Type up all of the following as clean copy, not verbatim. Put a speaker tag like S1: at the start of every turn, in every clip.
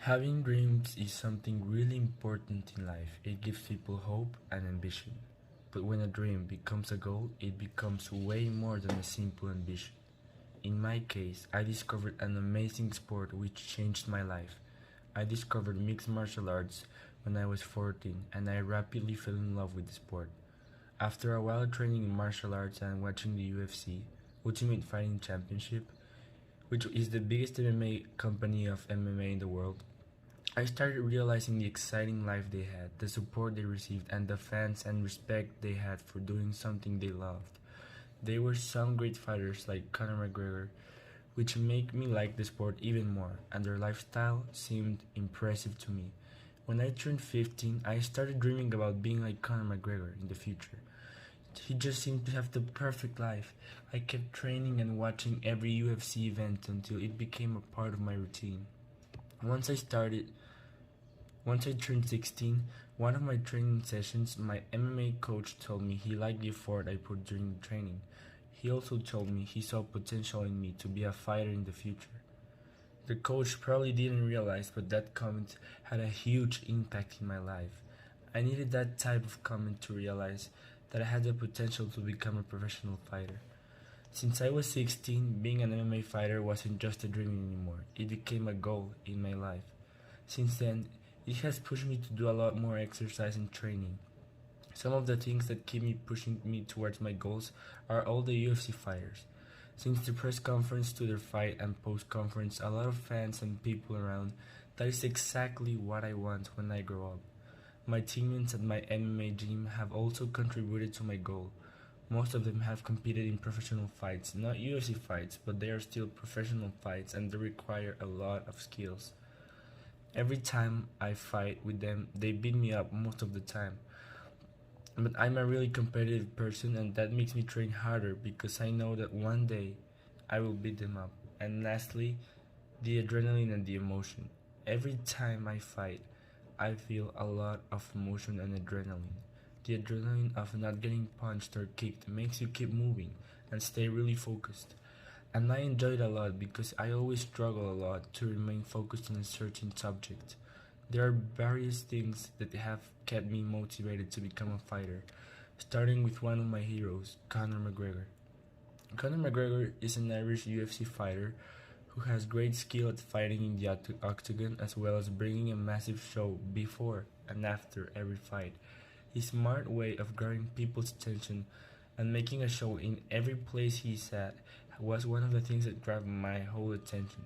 S1: Having dreams is something really important in life. It gives people hope and ambition. But when a dream becomes a goal, it becomes way more than a simple ambition. In my case, I discovered an amazing sport which changed my life. I discovered mixed martial arts when I was 14 and I rapidly fell in love with the sport. After a while training in martial arts and watching the UFC, Ultimate Fighting Championship, which is the biggest MMA company of MMA in the world, I started realizing the exciting life they had, the support they received, and the fans and respect they had for doing something they loved. There were some great fighters like Conor McGregor, which made me like the sport even more, and their lifestyle seemed impressive to me. When I turned 15, I started dreaming about being like Conor McGregor in the future. He just seemed to have the perfect life. I kept training and watching every UFC event until it became a part of my routine. Once I started Once I turned 16, one of my training sessions, my MMA coach told me he liked the effort I put during the training. He also told me he saw potential in me to be a fighter in the future. The coach probably didn't realize, but that comment had a huge impact in my life. I needed that type of comment to realize that I had the potential to become a professional fighter. Since I was 16, being an MMA fighter wasn't just a dream anymore, it became a goal in my life. Since then, it has pushed me to do a lot more exercise and training. Some of the things that keep me pushing me towards my goals are all the UFC fighters. Since the press conference to their fight and post conference, a lot of fans and people around, that is exactly what I want when I grow up. My teammates at my MMA gym have also contributed to my goal. Most of them have competed in professional fights, not UFC fights, but they are still professional fights and they require a lot of skills. Every time I fight with them, they beat me up most of the time. But I'm a really competitive person, and that makes me train harder because I know that one day I will beat them up. And lastly, the adrenaline and the emotion. Every time I fight, I feel a lot of emotion and adrenaline. The adrenaline of not getting punched or kicked makes you keep moving and stay really focused. And I enjoy it a lot because I always struggle a lot to remain focused on a certain subject. There are various things that have kept me motivated to become a fighter, starting with one of my heroes, Conor McGregor. Conor McGregor is an Irish UFC fighter who has great skill at fighting in the octagon as well as bringing a massive show before and after every fight. His smart way of grabbing people's attention and making a show in every place he's at was one of the things that grabbed my whole attention.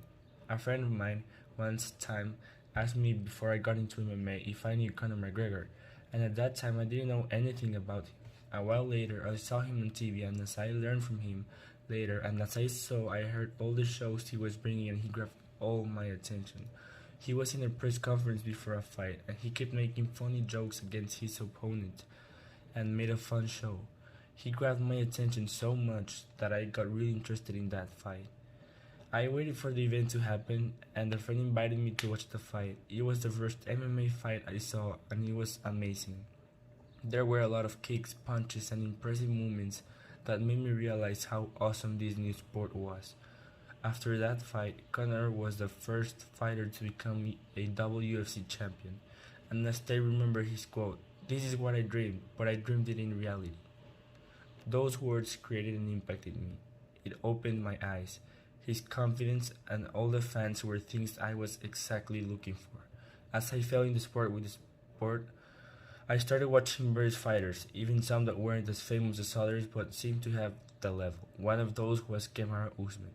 S1: A friend of mine once time asked me before I got into MMA if I knew Conor McGregor, and at that time I didn't know anything about him. A while later, I saw him on TV, and as I learned from him later, and as I saw, I heard all the shows he was bringing, and he grabbed all my attention. He was in a press conference before a fight, and he kept making funny jokes against his opponent and made a fun show. He grabbed my attention so much that I got really interested in that fight. I waited for the event to happen, and a friend invited me to watch the fight. It was the first MMA fight I saw, and it was amazing. There were a lot of kicks, punches, and impressive movements that made me realize how awesome this new sport was. After that fight, Conor was the first fighter to become a WFC champion, and I still remember his quote, "This is what I dreamed, but I dreamed it in reality." Those words created an impact in me. It opened my eyes. His confidence and all the fans were things I was exactly looking for. As I fell in the sport with the sport, I started watching various fighters, even some that weren't as famous as others but seemed to have the level. One of those was Kamaru Usman.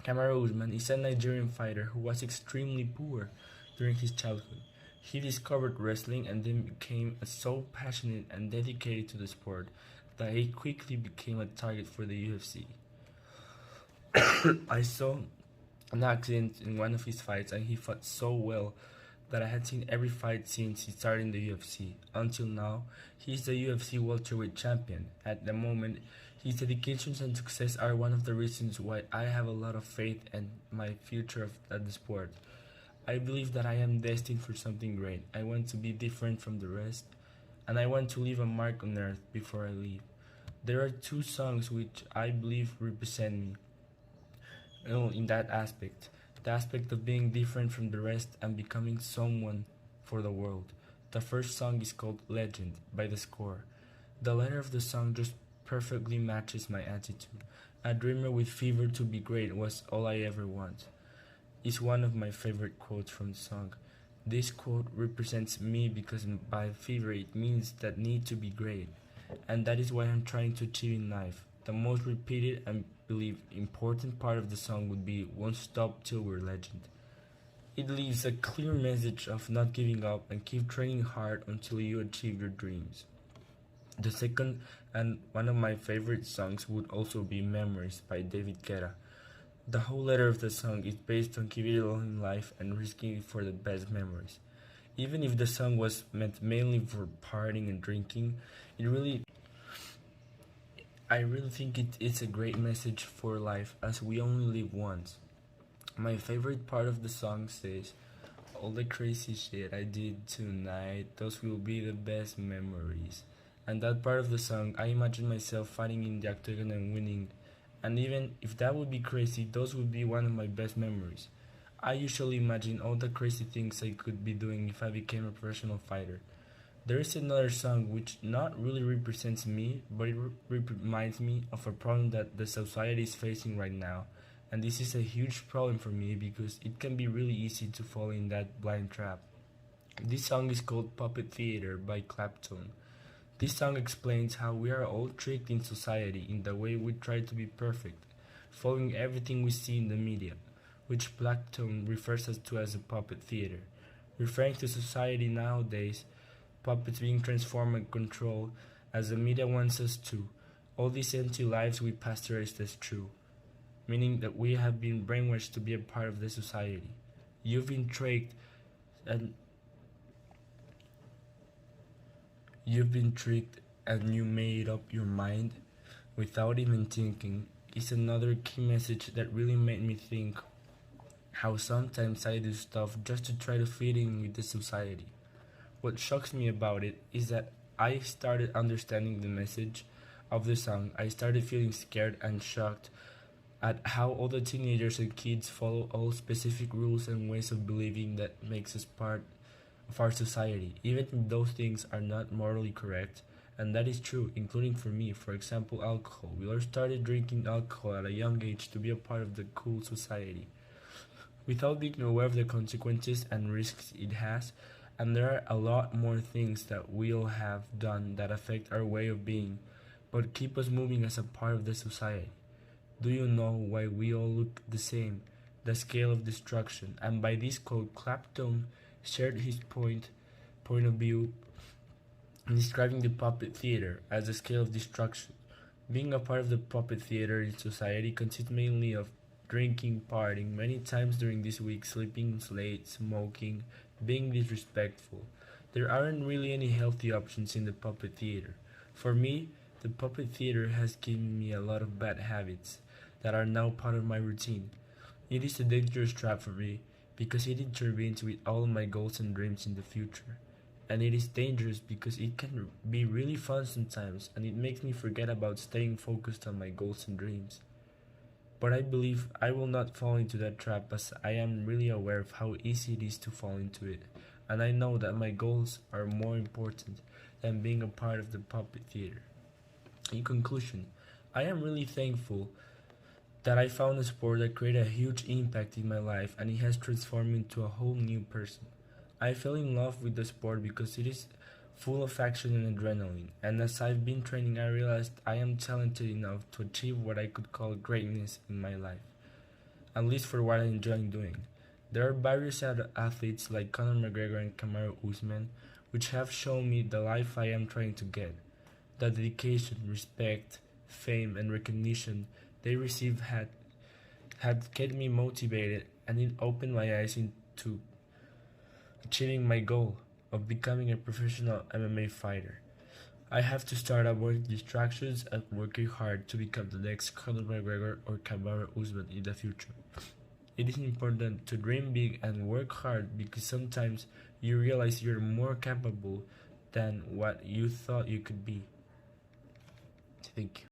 S1: Kamaru Usman is a Nigerian fighter who was extremely poor during his childhood. He discovered wrestling and then became so passionate and dedicated to the sport that he quickly became a target for the UFC. I saw an accident in one of his fights and he fought so well that I had seen every fight since he started in the UFC. Until now, he is the UFC welterweight champion. At the moment, his dedications and success are one of the reasons why I have a lot of faith in my future at the sport. I believe that I am destined for something great. I want to be different from the rest, and I want to leave a mark on earth before I leave. There are two songs which I believe represent me in that aspect. the aspect of being different from the rest and becoming someone for the world. The first song is called Legend by The Score. The letter of the song just perfectly matches my attitude. A dreamer with fever to be great was all I ever want. Is one of my favorite quotes from the song. This quote represents me because by fever it means that need to be great. And that is what I'm trying to achieve in life. The most repeated and believe important part of the song would be Won't Stop Till We're Legend. It leaves a clear message of not giving up and keep training hard until you achieve your dreams. The second and one of my favorite songs would also be Memories by David Guetta. The whole letter of the song is based on keeping it all in life and risking it for the best memories. Even if the song was meant mainly for partying and drinking, it really I really think it's a great message for life as we only live once. My favorite part of the song says, all the crazy shit I did tonight, those will be the best memories. And that part of the song, I imagine myself fighting in the octagon and winning. And even if that would be crazy, those would be one of my best memories. I usually imagine all the crazy things I could be doing if I became a professional fighter. There is another song which not really represents me, but it reminds me of a problem that the society is facing right now. And this is a huge problem for me because it can be really easy to fall in that blind trap. This song is called Puppet Theater by Clapton. This song explains how we are all tricked in society in the way we try to be perfect, following everything we see in the media, which Clapton refers to as a puppet theater, referring to society nowadays, puppets being transformed and controlled as the media wants us to. All these empty lives we pasteurize as true, meaning that we have been brainwashed to be a part of the society. You've been tricked and you made up your mind without even thinking is another key message that really made me think how sometimes I do stuff just to try to fit in with the society. What shocks me about it is that I started understanding the message of the song. I started feeling scared and shocked at how all the teenagers and kids follow all specific rules and ways of believing that makes us part of our society, even if those things are not morally correct. And that is true, including for me. For example, alcohol. We all started drinking alcohol at a young age to be a part of the cool society, without being aware of the consequences and risks it has. And there are a lot more things that we all have done that affect our way of being, but keep us moving as a part of the society. Do you know why we all look the same? The scale of destruction. And by this quote, Clapton shared his point of view in describing the puppet theater as a scale of destruction. Being a part of the puppet theater in society consists mainly of drinking, partying, many times during this week, sleeping late, smoking, being disrespectful. There aren't really any healthy options in the puppet theater. For me, the puppet theater has given me a lot of bad habits that are now part of my routine. It is a dangerous trap for me because it intervenes with all of my goals and dreams in the future. And it is dangerous because it can be really fun sometimes and it makes me forget about staying focused on my goals and dreams. But I believe I will not fall into that trap as I am really aware of how easy it is to fall into it. And I know that my goals are more important than being a part of the puppet theater. In conclusion, I am really thankful that I found a sport that created a huge impact in my life and it has transformed me into a whole new person. I fell in love with the sport because it is full of action and adrenaline, and as I've been training I realized I am talented enough to achieve what I could call greatness in my life, at least for what I enjoy doing. There are various other athletes like Conor McGregor and Kamaru Usman which have shown me the life I am trying to get. The dedication, respect, fame and recognition they received had kept me motivated and it opened my eyes into achieving my goal of becoming a professional MMA fighter. I have to start avoiding distractions and working hard to become the next Conor McGregor or Kamaru Usman in the future. It is important to dream big and work hard because sometimes you realize you're more capable than what you thought you could be. Thank you.